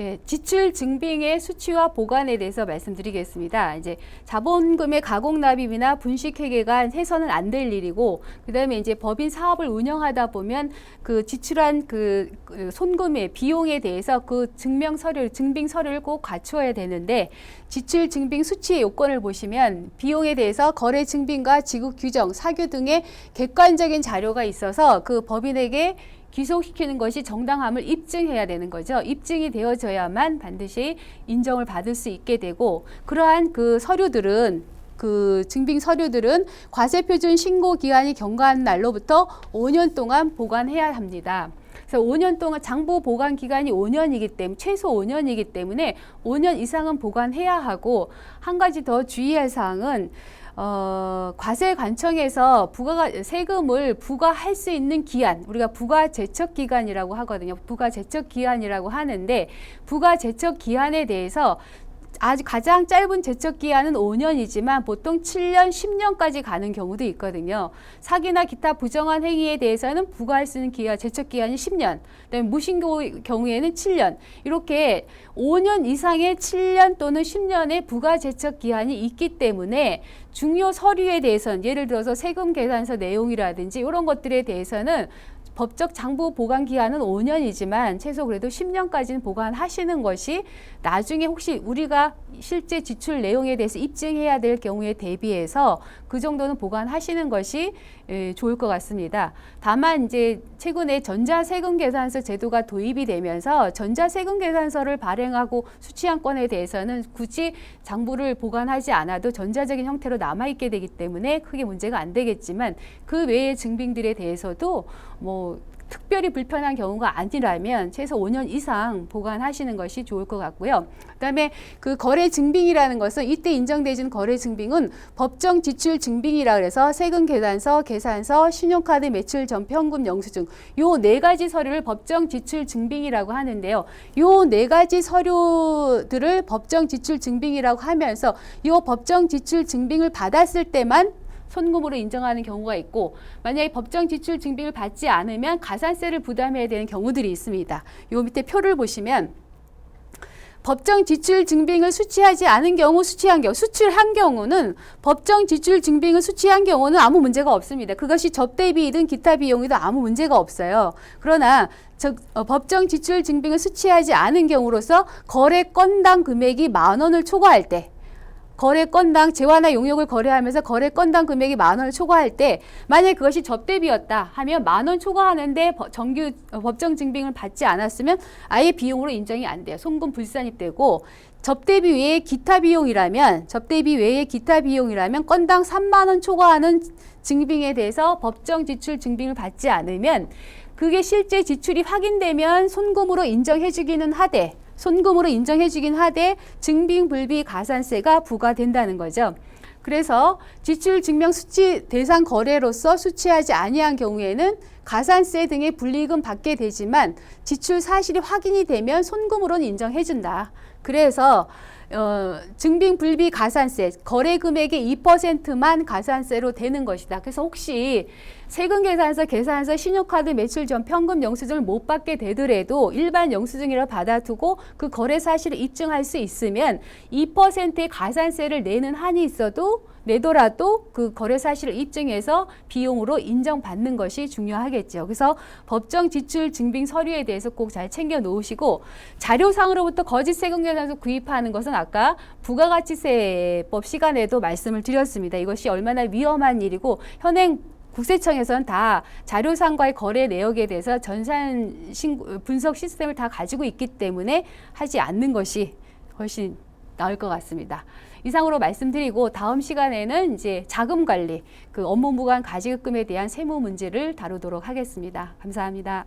예, 지출 증빙의 수취와 보관에 대해서 말씀드리겠습니다. 이제 자본금의 가공납입이나 분식회계가 해서는 안 될 일이고, 그다음에 이제 법인 사업을 운영하다 보면 그 지출한 그 손금의 비용에 대해서 그 증명 서류, 증빙 서류를 꼭 갖추어야 되는데, 지출 증빙 수취의 요건을 보시면 비용에 대해서 거래 증빙과 지급 규정, 사규 등의 객관적인 자료가 있어서 그 법인에게 귀속시키는 것이 정당함을 입증해야 되는 거죠. 입증이 되어져야만 반드시 인정을 받을 수 있게 되고, 그러한 그 서류들은, 그 증빙 서류들은 과세표준 신고 기한이 경과한 날로부터 5년 동안 보관해야 합니다. 그래서 5년 동안 장부 보관 기간이 5년이기 때문에, 최소 5년이기 때문에 5년 이상은 보관해야 하고, 한 가지 더 주의할 사항은 과세관청에서 세금을 부과할 수 있는 기한, 우리가 부과제척기간이라고 하거든요. 부과제척기한이라고 하는데, 부과제척기한에 대해서 아주 가장 짧은 제척기한은 5년이지만 보통 7년, 10년까지 가는 경우도 있거든요. 사기나 기타 부정한 행위에 대해서는 부과할 수 있는 제척기한이 10년, 그다음에 무신고 경우에는 7년, 이렇게 5년 이상의 7년 또는 10년의 부과제척기한이 있기 때문에 중요 서류에 대해서는, 예를 들어서 세금 계산서 내용이라든지 이런 것들에 대해서는 법적 장부 보관 기한은 5년이지만 최소 그래도 10년까지는 보관하시는 것이 나중에 혹시 우리가 실제 지출 내용에 대해서 입증해야 될 경우에 대비해서 그 정도는 보관하시는 것이 좋을 것 같습니다. 다만 이제 최근에 전자세금계산서 제도가 도입이 되면서 전자세금계산서를 발행하고 수취한 건에 대해서는 굳이 장부를 보관하지 않아도 전자적인 형태로 남아있게 되기 때문에 크게 문제가 안 되겠지만, 그 외의 증빙들에 대해서도 뭐 특별히 불편한 경우가 아니라면 최소 5년 이상 보관하시는 것이 좋을 것 같고요. 그다음에 그 거래 증빙이라는 것은, 이때 인정되는 거래 증빙은 법정 지출 증빙이라 그래서 세금 계산서, 계산서, 신용카드 매출 전표 현금 영수증, 요 네 가지 서류를 법정 지출 증빙이라고 하는데요. 요 네 가지 서류들을 법정 지출 증빙이라고 하면서 요 법정 지출 증빙을 받았을 때만 손금으로 인정하는 경우가 있고, 만약에 법정 지출 증빙을 받지 않으면 가산세를 부담해야 되는 경우들이 있습니다. 요 밑에 표를 보시면 법정 지출 증빙을 수취하지 않은 경우, 수출한 경우는, 법정 지출 증빙을 수취한 경우는 아무 문제가 없습니다. 그것이 접대비이든 기타 비용이든 아무 문제가 없어요. 그러나 법정 지출 증빙을 수취하지 않은 경우로서 거래 건당 금액이 10,000원을 초과할 때, 거래 건당 재화나 용역을 거래하면서 거래 건당 금액이 10,000원을 초과할 때, 만약에 그것이 접대비였다 하면 10,000원 초과하는데 정규 법정 증빙을 받지 않았으면 아예 비용으로 인정이 안 돼요. 손금 불산입되고, 접대비 외에 기타 비용이라면 건당 30,000원 초과하는 증빙에 대해서 법정 지출 증빙을 받지 않으면, 그게 실제 지출이 확인되면 손금으로 인정해주기는 하되 증빙불비 가산세가 부과된다는 거죠. 그래서 지출 증명 수취 대상 거래로서 수취하지 아니한 경우에는 가산세 등의 불이익은 받게 되지만 지출 사실이 확인이 되면 손금으로는 인정해준다. 그래서 증빙불비 가산세, 거래 금액의 2%만 가산세로 되는 것이다. 그래서 혹시 세금계산서, 계산서, 신용카드 매출 전표 현금 영수증을 못 받게 되더라도 일반 영수증이라 받아두고 그 거래 사실을 입증할 수 있으면 2%의 가산세를 내는 한이 내더라도 그 거래 사실을 입증해서 비용으로 인정받는 것이 중요하겠죠. 그래서 법정 지출 증빙 서류에 대해서 꼭 잘 챙겨 놓으시고, 자료상으로부터 거짓 세금계산서 구입하는 것은 아까 부가가치세법 시간에도 말씀을 드렸습니다. 이것이 얼마나 위험한 일이고, 현행 국세청에서는 다 자료상과의 거래 내역에 대해서 전산 분석 시스템을 다 가지고 있기 때문에 하지 않는 것이 훨씬 나을 것 같습니다. 이상으로 말씀드리고, 다음 시간에는 이제 자금 관리, 그 업무무관 가지급금에 대한 세무 문제를 다루도록 하겠습니다. 감사합니다.